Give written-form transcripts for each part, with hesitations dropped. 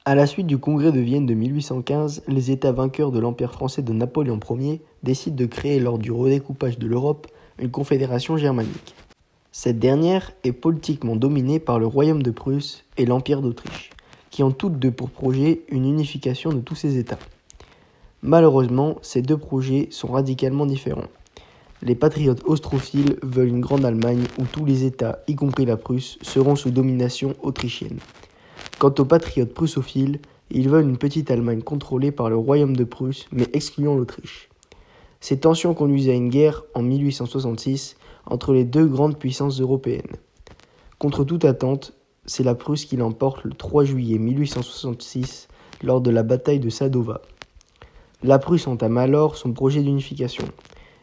À la suite du congrès de Vienne de 1815, les États vainqueurs de l'Empire français de Napoléon Ier décident de créer lors du redécoupage de l'Europe une confédération germanique. Cette dernière est politiquement dominée par le Royaume de Prusse et l'Empire d'Autriche, qui ont toutes deux pour projet une unification de tous ces États. Malheureusement, ces deux projets sont radicalement différents. Les patriotes austrophiles veulent une grande Allemagne où tous les États, y compris la Prusse, seront sous domination autrichienne. Quant aux patriotes prussophiles, ils veulent une petite Allemagne contrôlée par le Royaume de Prusse, mais excluant l'Autriche. Ces tensions conduisent à une guerre en 1866 entre les deux grandes puissances européennes. Contre toute attente, c'est la Prusse qui l'emporte le 3 juillet 1866 lors de la bataille de Sadowa. La Prusse entame alors son projet d'unification,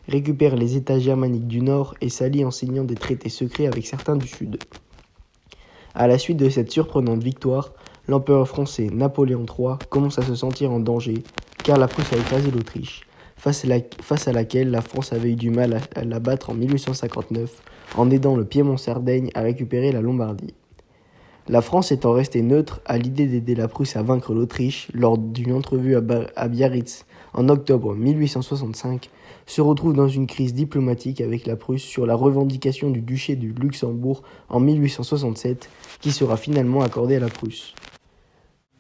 récupère les États germaniques du Nord et s'allie en signant des traités secrets avec certains du Sud. À la suite de cette surprenante victoire, l'empereur français Napoléon III commence à se sentir en danger, car la Prusse a écrasé l'Autriche, face à laquelle la France avait eu du mal à la battre en 1859, en aidant le Piémont-Sardaigne à récupérer la Lombardie. La France étant restée neutre à l'idée d'aider la Prusse à vaincre l'Autriche lors d'une entrevue à Biarritz en octobre 1865, se retrouve dans une crise diplomatique avec la Prusse sur la revendication du duché du Luxembourg en 1867, qui sera finalement accordée à la Prusse.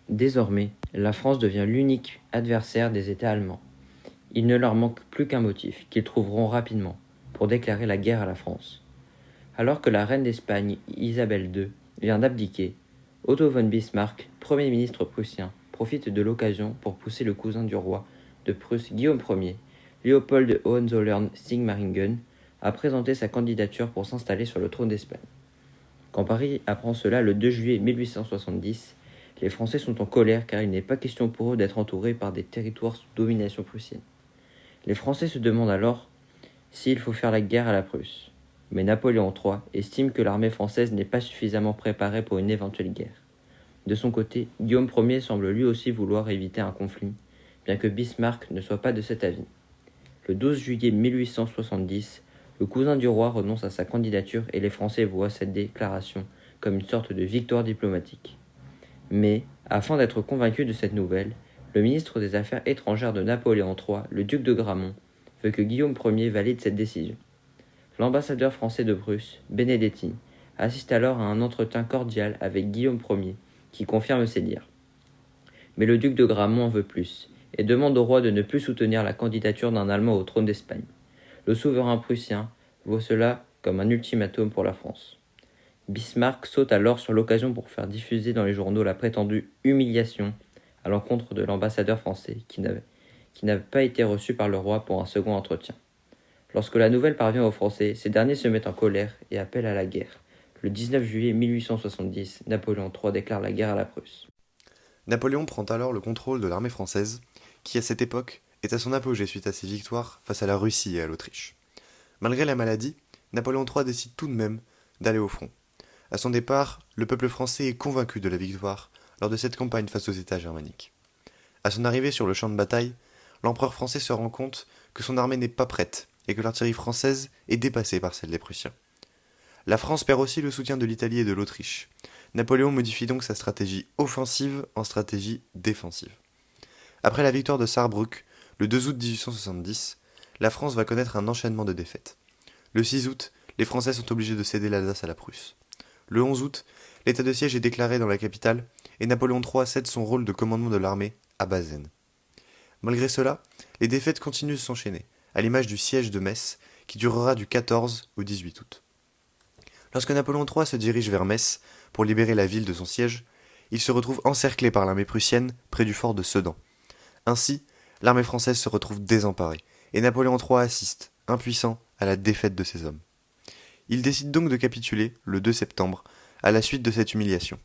Désormais, la France devient l'unique adversaire des États allemands. Il ne leur manque plus qu'un motif, qu'ils trouveront rapidement, pour déclarer la guerre à la France. Alors que la reine d'Espagne, Isabelle II, vient d'abdiquer, Otto von Bismarck, Premier ministre prussien, profite de l'occasion pour pousser le cousin du roi de Prusse, Guillaume Ier, Léopold de Hohenzollern-Sigmaringen, à présenter sa candidature pour s'installer sur le trône d'Espagne. Quand Paris apprend cela le 2 juillet 1870, les Français sont en colère car il n'est pas question pour eux d'être entourés par des territoires sous domination prussienne. Les Français se demandent alors s'il faut faire la guerre à la Prusse. Mais Napoléon III estime que l'armée française n'est pas suffisamment préparée pour une éventuelle guerre. De son côté, Guillaume Ier semble lui aussi vouloir éviter un conflit, bien que Bismarck ne soit pas de cet avis. Le 12 juillet 1870, le cousin du roi renonce à sa candidature et les Français voient cette déclaration comme une sorte de victoire diplomatique. Mais, afin d'être convaincu de cette nouvelle, le ministre des Affaires étrangères de Napoléon III, le duc de Gramont, veut que Guillaume Ier valide cette décision. L'ambassadeur français de Prusse, Benedetti, assiste alors à un entretien cordial avec Guillaume Ier, qui confirme ses dires. Mais le duc de Gramont en veut plus, et demande au roi de ne plus soutenir la candidature d'un Allemand au trône d'Espagne. Le souverain prussien voit cela comme un ultimatum pour la France. Bismarck saute alors sur l'occasion pour faire diffuser dans les journaux la prétendue humiliation à l'encontre de l'ambassadeur français qui n'avait pas été reçu par le roi pour un second entretien. Lorsque la nouvelle parvient aux Français, ces derniers se mettent en colère et appellent à la guerre. Le 19 juillet 1870, Napoléon III déclare la guerre à la Prusse. Napoléon prend alors le contrôle de l'armée française, qui à cette époque est à son apogée suite à ses victoires face à la Russie et à l'Autriche. Malgré la maladie, Napoléon III décide tout de même d'aller au front. À son départ, le peuple français est convaincu de la victoire lors de cette campagne face aux États germaniques. À son arrivée sur le champ de bataille, l'empereur français se rend compte que son armée n'est pas prête et que l'artillerie française est dépassée par celle des Prussiens. La France perd aussi le soutien de l'Italie et de l'Autriche. Napoléon modifie donc sa stratégie offensive en stratégie défensive. Après la victoire de Sarrebruck, le 2 août 1870, la France va connaître un enchaînement de défaites. Le 6 août, les Français sont obligés de céder l'Alsace à la Prusse. Le 11 août, l'état de siège est déclaré dans la capitale et Napoléon III cède son rôle de commandement de l'armée à Bazaine. Malgré cela, les défaites continuent de s'enchaîner, à l'image du siège de Metz, qui durera du 14 au 18 août. Lorsque Napoléon III se dirige vers Metz pour libérer la ville de son siège, il se retrouve encerclé par l'armée prussienne près du fort de Sedan. Ainsi, l'armée française se retrouve désemparée, et Napoléon III assiste, impuissant, à la défaite de ses hommes. Il décide donc de capituler, le 2 septembre, à la suite de cette humiliation.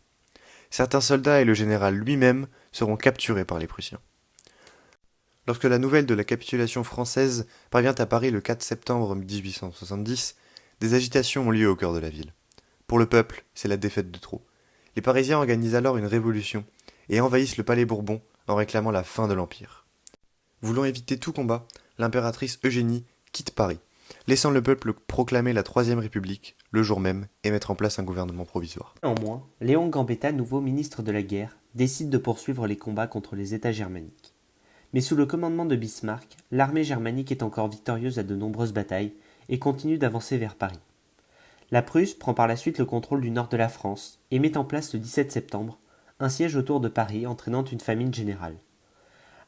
Certains soldats et le général lui-même seront capturés par les Prussiens. Lorsque la nouvelle de la capitulation française parvient à Paris le 4 septembre 1870, des agitations ont lieu au cœur de la ville. Pour le peuple, c'est la défaite de trop. Les Parisiens organisent alors une révolution et envahissent le palais Bourbon en réclamant la fin de l'Empire. Voulant éviter tout combat, l'impératrice Eugénie quitte Paris laissant le peuple proclamer la Troisième République le jour même et mettre en place un gouvernement provisoire. Néanmoins, Léon Gambetta, nouveau ministre de la guerre, décide de poursuivre les combats contre les États germaniques. Mais sous le commandement de Bismarck, l'armée germanique est encore victorieuse à de nombreuses batailles et continue d'avancer vers Paris. La Prusse prend par la suite le contrôle du nord de la France et met en place le 17 septembre un siège autour de Paris entraînant une famine générale.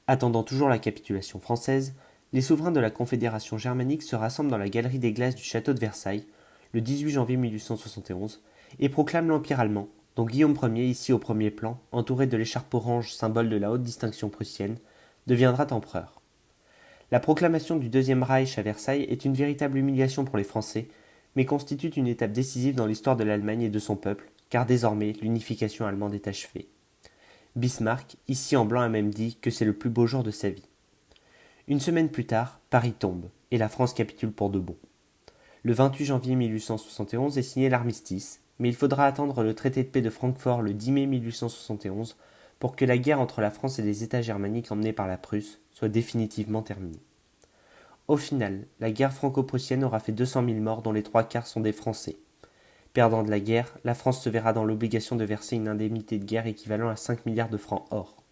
Attendant toujours la capitulation française, les souverains de la Confédération germanique se rassemblent dans la galerie des glaces du château de Versailles le 18 janvier 1871 et proclament l'Empire allemand, dont Guillaume Ier, ici au premier plan, entouré de l'écharpe orange, symbole de la haute distinction prussienne, deviendra empereur. La proclamation du Deuxième Reich à Versailles est une véritable humiliation pour les Français, mais constitue une étape décisive dans l'histoire de l'Allemagne et de son peuple, car désormais l'unification allemande est achevée. Bismarck, ici en blanc, a même dit que c'est le plus beau jour de sa vie. Une semaine plus tard, Paris tombe, et la France capitule pour de bon. Le 28 janvier 1871 est signé l'armistice, mais il faudra attendre le traité de paix de Francfort le 10 mai 1871 pour que la guerre entre la France et les États germaniques emmenée par la Prusse soit définitivement terminée. Au final, la guerre franco-prussienne aura fait 200 000 morts dont les 3/4 sont des Français. Perdant de la guerre, la France se verra dans l'obligation de verser une indemnité de guerre équivalent à 5 milliards de francs or.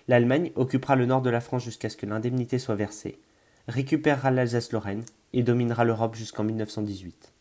L'Allemagne occupera le nord de la France jusqu'à ce que l'indemnité soit versée, récupérera l'Alsace-Lorraine et dominera l'Europe jusqu'en 1918.